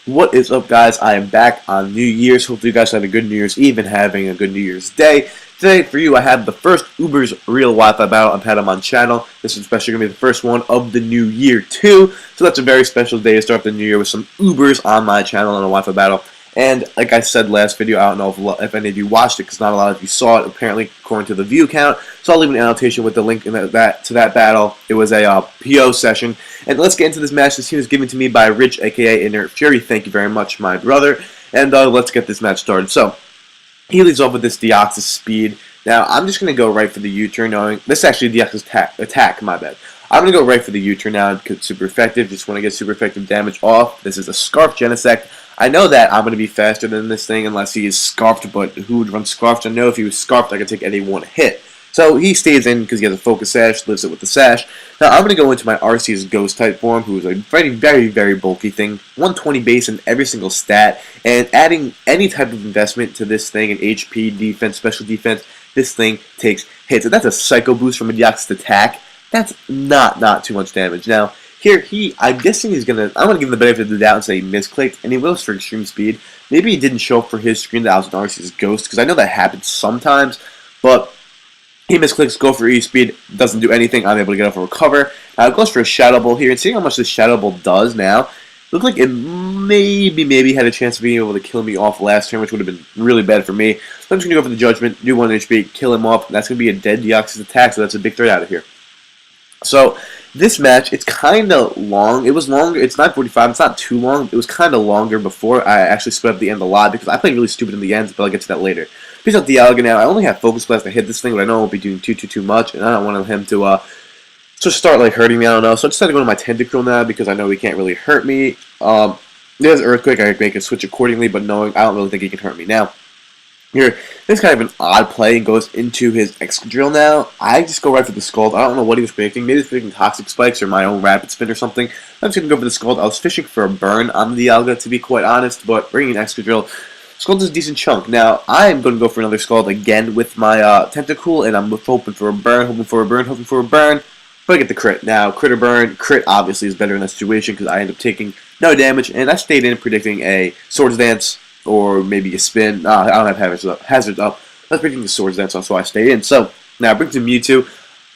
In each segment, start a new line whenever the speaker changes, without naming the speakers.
What is up, guys? I am back on New Year's. Hopefully you guys had a good New Year's Eve and having a good New Year's Day. Today, for you, I have the first Uber's Real Wi-Fi Battle I've had on my channel. This is especially going to be the first one of the new year, too. So that's a very special day to start the new year with some Ubers on my channel and a Wi-Fi Battle. And like I said last video, I don't know if any of you watched it because not a lot of you saw it, apparently, according to the view count. So I'll leave an annotation with the link to that battle. It was a PO session. And let's get into this match. This team is given to me by Rich, a.k.a. Inert Fury. Thank you very much, my brother. And let's get this match started. So, he leads off with this Deoxys speed. Now, I'm just going to go right for the U-turn, knowing this is actually Deoxys attack, my bad. I'm going to go right for the U-turn now because it's super effective. Just want to get super effective damage off. This is a Scarf Genesect. I know that I'm going to be faster than this thing unless he is Scarfed, but who would run Scarfed? I know if he was Scarfed, I could take any one hit. So he stays in because he has a Focus Sash, lives it with the Sash. Now I'm going to go into my Arceus Ghost type form, who is a very bulky thing. 120 base in every single stat, and adding any type of investment to this thing in HP, defense, special defense, this thing takes hits. And that's a Psycho Boost from a Deoxys attack. That's not too much damage. Now, here, I'm guessing he's going to, I'm going to give him the benefit of the doubt and say he misclicked, and he wills for extreme speed. Maybe he didn't show up for his screen that I was an Arceus Ghost, because I know that happens sometimes, but he misclicks, go for E-speed, doesn't do anything, I'm able to get off a recover. It goes for a Shadow Ball here, and seeing how much this Shadow Ball does now, looked like it maybe had a chance of being able to kill me off last turn, which would have been really bad for me. So I'm just going to go for the Judgment, do 1 HP, kill him off, and that's going to be a dead Deoxys attack, so that's a big threat out of here. So, this match, it's kind of long. It was longer. It's not 45. It's not too long. It was kind of longer before I actually split up the end a lot because I played really stupid in the end, but I'll get to that later. Here's out Dialga now. I only have Focus Blast to hit this thing, but I know I won't be doing too much, and I don't want him to just start like hurting me. I don't know. So I decided to go to my Tentacruel now because I know he can't really hurt me. There's Earthquake. I can make a switch accordingly, but knowing I don't really think he can hurt me now. Here, this is kind of an odd play and goes into his Excadrill now. I just go right for the Scald. I don't know what he was predicting. Maybe he was predicting Toxic Spikes or my own Rapid Spin or something. I'm just going to go for the Scald. I was fishing for a burn on the Dialga, to be quite honest, but bringing an Excadrill, Scald is a decent chunk. Now, I'm going to go for another Scald again with my Tentacool, and I'm hoping for a burn, but I get the crit. Now, crit or burn, crit obviously is better in that situation because I end up taking no damage, and I stayed in predicting a Swords Dance, or maybe a spin. I don't have hazards up. Let's bring the Swords Dance, so I stay in. So, now I bring to Mewtwo.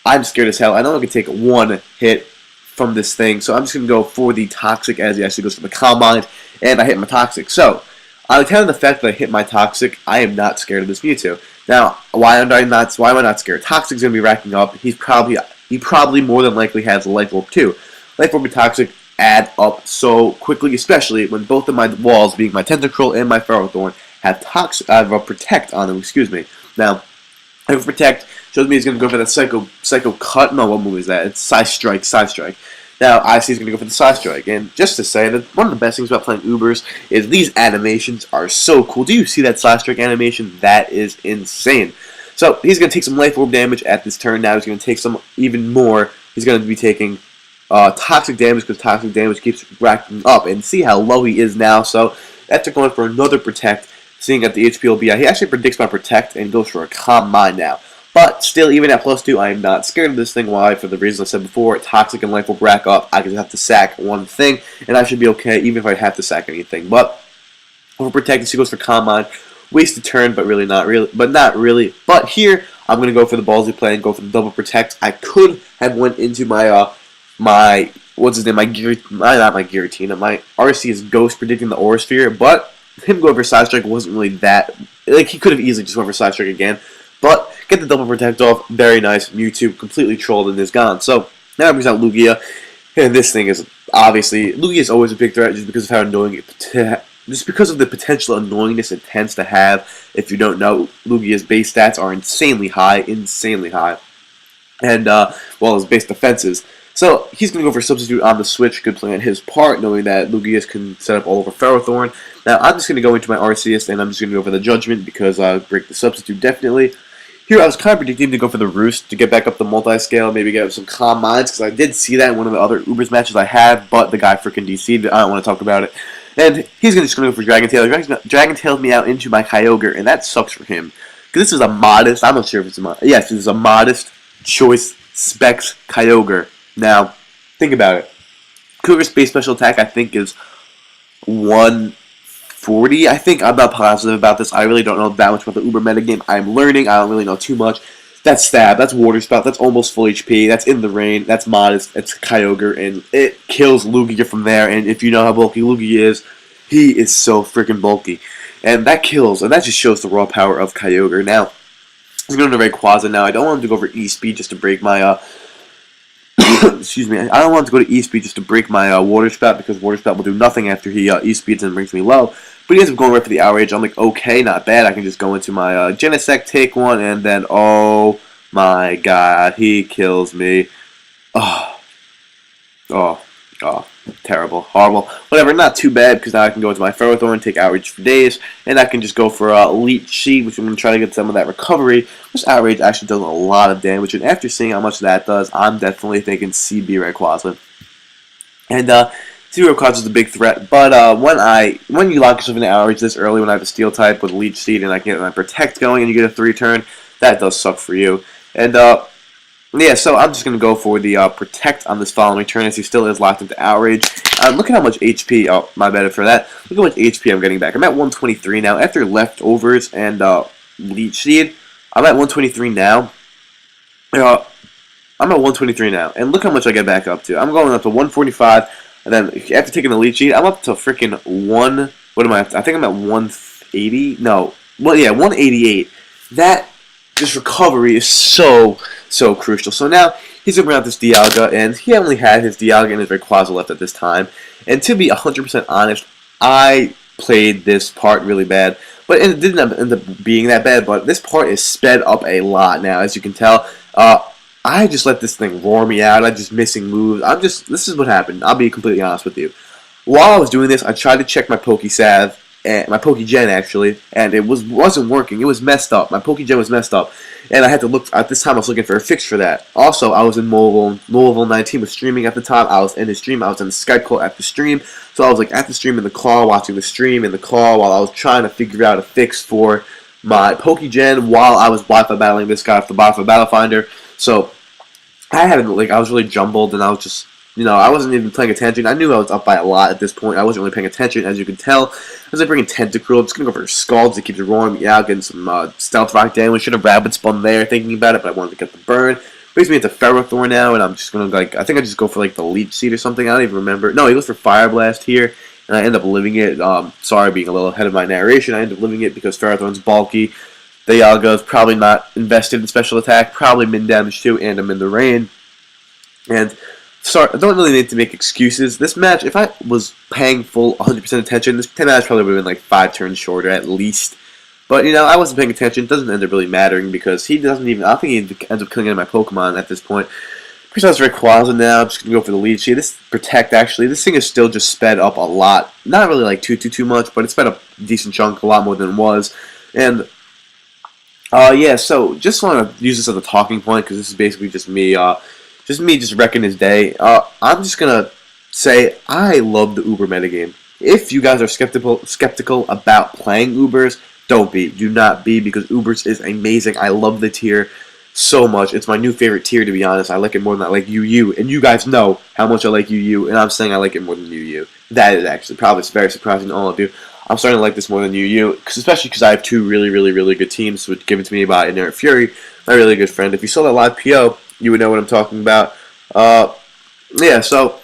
I'm scared as hell. I know I can take one hit from this thing, so I'm just going to go for the Toxic as he actually goes for the Calm Mind, and I hit my Toxic. So, on account of the fact that I hit my Toxic, I am not scared of this Mewtwo. Now, why am I not scared? Toxic's going to be racking up. He probably more than likely has Life Orb too. Life Orb and Toxic add up so quickly, especially when both of my walls, being my Tentacruel and my Ferrothorn, have a Protect on them. Excuse me. Now, if Protect shows me he's going to go for that Psycho Cut. No, what move is that? It's Side Strike. Now, I see he's going to go for the Side Strike. And just to say that one of the best things about playing Ubers is these animations are so cool. Do you see that Side Strike animation? That is insane. So, he's going to take some Life Orb damage at this turn. Now, he's going to take some even more. He's going to be taking Toxic damage because Toxic damage keeps racking up, and see how low he is now. So after going for another Protect, seeing that the HP will be out, he actually predicts my Protect and goes for a Calm Mind now. But still, even at +2, I am not scared of this thing. Why? For the reasons I said before, Toxic and Life will rack up. I just have to sack one thing, and I should be okay even if I have to sack anything. But for Protect, he goes for Calm Mind. Wasted turn, but not really. But here, I'm going to go for the ballsy play and go for the double Protect. I could have went into my what's his name? My Giratina. My Arceus Ghost predicting the Aura Sphere, but him going for Side Strike wasn't really that. Like, he could have easily just went for Side Strike again, but get the double Protect off. Very nice. Mewtwo completely trolled and is gone. So now it brings out Lugia, and this thing is obviously Lugia is always a big threat just because of how annoying just because of the potential annoyingness it tends to have. If you don't know, Lugia's base stats are insanely high, and well, his base defenses. So he's going to go for Substitute on the Switch. Good play on his part, knowing that Lugia's can set up all over Ferrothorn. Now, I'm just going to go into my Arceus, and I'm just going to go for the Judgment, because I break the Substitute definitely. Here, I was kind of predicting to go for the Roost to get back up the multi-scale, maybe get some Calm Minds, because I did see that in one of the other Ubers matches I had, but the guy freaking DC'd. I don't want to talk about it. And he's just going to go for Dragon Tail. Dragon Tailed me out into my Kyogre, and that sucks for him. Because this is a modest, I'm not sure if it's a modest, yes, this is a modest choice specs Kyogre. Now, think about it. Cougar's base special attack, I think, is 140, I think. I'm not positive about this. I really don't know that much about the Uber metagame. I'm learning. I don't really know too much. That's stab, that's water spout, that's almost full HP, that's in the rain, that's modest, it's Kyogre, and it kills Lugia from there. And if you know how bulky Lugia is, he is so freaking bulky. And that kills, and that just shows the raw power of Kyogre. Now, he's going to Rayquaza now. I don't want him to go for E-Speed just to break my, excuse me, I don't want him to go to E-Speed just to break my water spout, because water spout will do nothing after he E-Speeds and brings me low. But he ends up going right for the outrage. I'm like, okay, not bad. I can just go into my Genesect, take one, and then, oh my god, he kills me. Oh, terrible, horrible. Whatever, not too bad, because now I can go into my Ferrothorn, take outrage for days, and I can just go for Leech Seed, which I'm going to try to get some of that recovery. This outrage actually does a lot of damage, and after seeing how much that does, I'm definitely thinking CB Rayquaza. And, Zero Cause is a big threat, but when you lock yourself into outrage this early, when I have a Steel type with Leech Seed and I can get my Protect going and you get a 3-turn, that does suck for you. And yeah, so I'm just gonna go for the Protect on this following turn as he still is locked into outrage. Look at how much HP. Oh, my bad for that. Look how much HP I'm getting back. I'm at 123 now after leftovers and Leech Seed. I'm at 123 now. I'm at 123 now, and look how much I get back up to. I'm going up to 145. And then after taking the Leech Seed, I'm up to freaking what am I? I think I'm at 180. No, well, yeah, 188. That this recovery is so crucial. So now he's going to bring out this Dialga, and he only had his Dialga and his Rayquaza left at this time. And to be 100% honest, I played this part really bad, but it didn't end up being that bad. But this part is sped up a lot now, as you can tell. I just let this thing roar me out. I'm just missing moves. This is what happened. I'll be completely honest with you. While I was doing this, I tried to check my Pokesalve, and my Pokegen actually, and it wasn't working. It was messed up. My Pokegen was messed up, and I had to look. At this time, I was looking for a fix for that. Also, I was in Louisville 19 was streaming at the time. I was in the stream. I was in the Skype call at the stream. So I was like at the stream in the car, watching the stream in the car while I was trying to figure out a fix for my Pokegen while I was Wi-Fi battling this guy with the Wi-Fi Battle Finder. So I was really jumbled, and I was just, I wasn't even paying attention. I knew I was up by a lot at this point. I wasn't really paying attention, as you can tell. I was like bringing Tentacruel. I'm just gonna go for Scalds to keep it roaring me out, getting some Stealth Rock damage. Should have Rabbit Spun there, thinking about it, but I wanted to get the burn. Brings me into Ferrothorn now, and I'm just gonna I think I just go for the Leech Seed or something. I don't even remember. No, he goes for Fire Blast here, and I end up living it. Sorry, being a little ahead of my narration. I end up living it because Ferrothorn's bulky. Dialga's probably not invested in special attack, probably min damage too, and I'm in the rain. And sorry, I don't really need to make excuses. This match, if I was paying full 100% attention, this match probably would have been 5 turns shorter at least. But I wasn't paying attention. It doesn't end up really mattering because he doesn't even. I don't think he ends up killing any of my Pokemon at this point. Besides Rayquaza now, I'm just gonna go for the Leech Seed. This Protect actually, this thing is still just sped up a lot. Not really too much, but it sped up a decent chunk, a lot more than it was. And yeah, so just want to use this as a talking point because this is basically just me wrecking his day. I'm just gonna say I love the Uber metagame. If you guys are skeptical about playing Ubers, don't be. Do not be, because Ubers is amazing. I love the tier so much. It's my new favorite tier, to be honest. I like it more than I like UU, and you guys know how much I like UU, and I'm saying I like it more than UU. That is actually probably very surprising to all of you. I'm starting to like this more than UU, especially because I have 2 really good teams given to me by Inert Fury, my really good friend. If you saw that live PO, you would know what I'm talking about. Yeah, so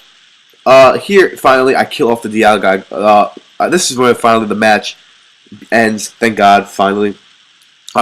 here, finally, I kill off the Dialga. This is where finally the match ends. Thank God, finally.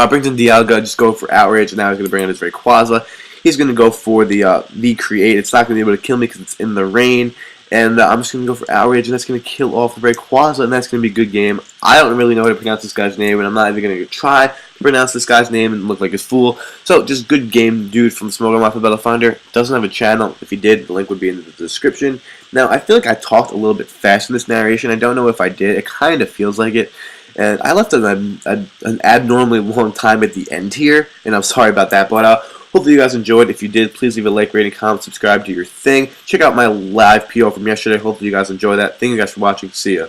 Brings in Dialga, just go for Outrage, and now he's going to bring in his Rayquaza. He's going to go for the Create. It's not going to be able to kill me because it's in the rain. And I'm just going to go for Outrage, and that's going to kill off the Rayquaza, and that's going to be a good game. I don't really know how to pronounce this guy's name, and I'm not even going to try to pronounce this guy's name and look like a fool. So, just good game, dude, from Smoker Wifi Battle Finder. Doesn't have a channel. If he did, the link would be in the description. Now, I feel like I talked a little bit fast in this narration. I don't know if I did. It kind of feels like it. And I left an abnormally long time at the end here, and I'm sorry about that, but hopefully you guys enjoyed. If you did, please leave a like, rating, comment, subscribe to your thing. Check out my live PO from yesterday. Hopefully you guys enjoy that. Thank you guys for watching. See ya.